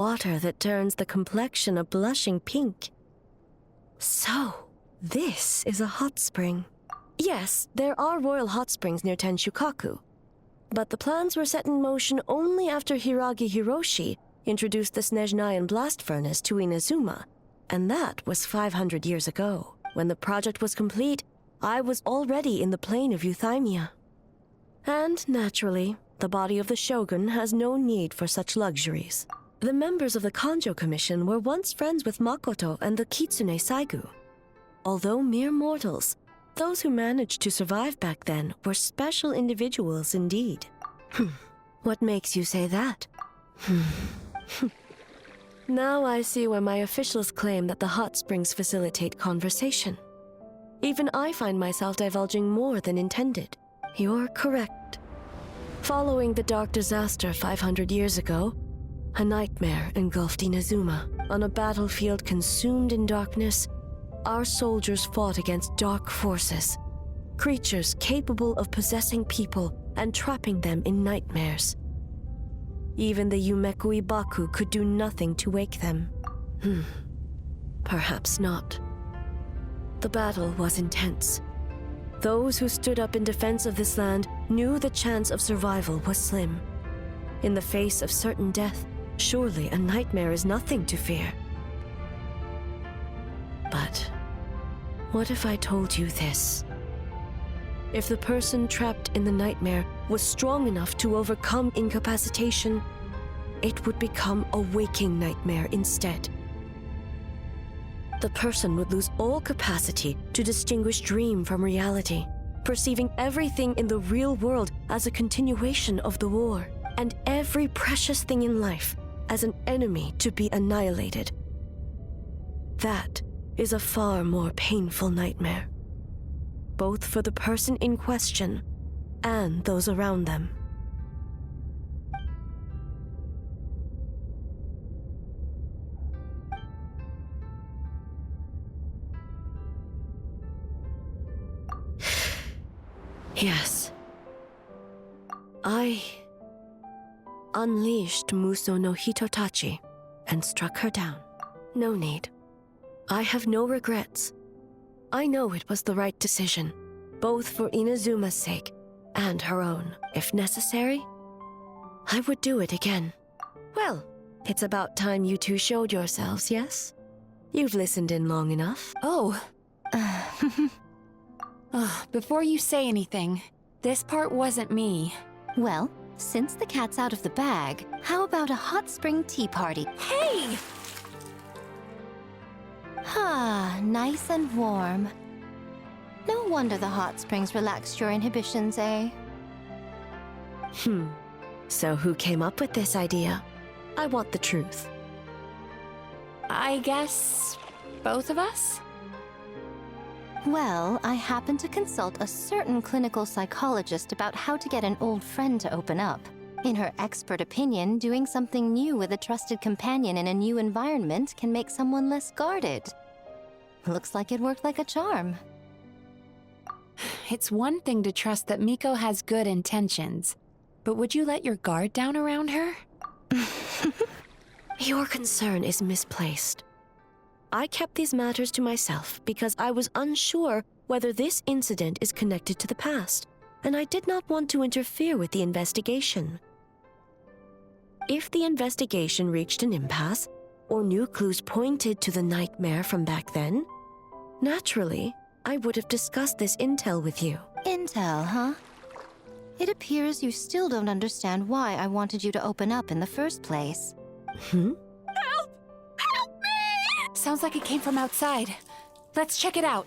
water that turns the complexion a blushing pink. So, this is a hot spring. Yes, there are royal hot springs near Tenshukaku, but the plans were set in motion only after Hiragi Hiroshi introduced the Snezhnayan blast furnace to Inazuma, and that was 500 years ago. When the project was complete, I was already in the plane of euthymia. And, naturally, the body of the shogun has no need for such luxuries. The members of the Kanjo Commission were once friends with Makoto and the Kitsune Saigu. Although mere mortals, those who managed to survive back then were special individuals indeed. What makes you say that? Now I see why my officials claim that the hot springs facilitate conversation. Even I find myself divulging more than intended. You're correct. Following the dark disaster 500 years ago, a nightmare engulfed Inazuma. On a battlefield consumed in darkness, our soldiers fought against dark forces, creatures capable of possessing people and trapping them in nightmares. Even the Yumekuibaku could do nothing to wake them. Perhaps not. The battle was intense. Those who stood up in defense of this land knew the chance of survival was slim. In the face of certain death, surely a nightmare is nothing to fear. But what if I told you this? If the person trapped in the nightmare was strong enough to overcome incapacitation, it would become a waking nightmare instead. The person would lose all capacity to distinguish dream from reality, perceiving everything in the real world as a continuation of the war, and every precious thing in life as an enemy to be annihilated. That is a far more painful nightmare, both for the person in question and those around them. Yes. I unleashed Muso no Hitotachi and struck her down. No need. I have no regrets. I know it was the right decision, both for Inazuma's sake and her own. If necessary, I would do it again. Well, it's about time you two showed yourselves, yes? You've listened in long enough. Oh. Before you say anything, this part wasn't me. Well, since the cat's out of the bag, how about a hot spring tea party? Hey! Nice and warm. No wonder the hot springs relaxed your inhibitions, eh? So who came up with this idea? I want the truth. I guess both of us? Well, I happened to consult a certain clinical psychologist about how to get an old friend to open up. In her expert opinion, doing something new with a trusted companion in a new environment can make someone less guarded. Looks like it worked like a charm. It's one thing to trust that Miko has good intentions, but would you let your guard down around her? Your concern is misplaced. I kept these matters to myself because I was unsure whether this incident is connected to the past, and I did not want to interfere with the investigation. If the investigation reached an impasse, or new clues pointed to the nightmare from back then, naturally, I would have discussed this intel with you. Intel, huh? It appears you still don't understand why I wanted you to open up in the first place. Sounds like it came from outside. Let's check it out.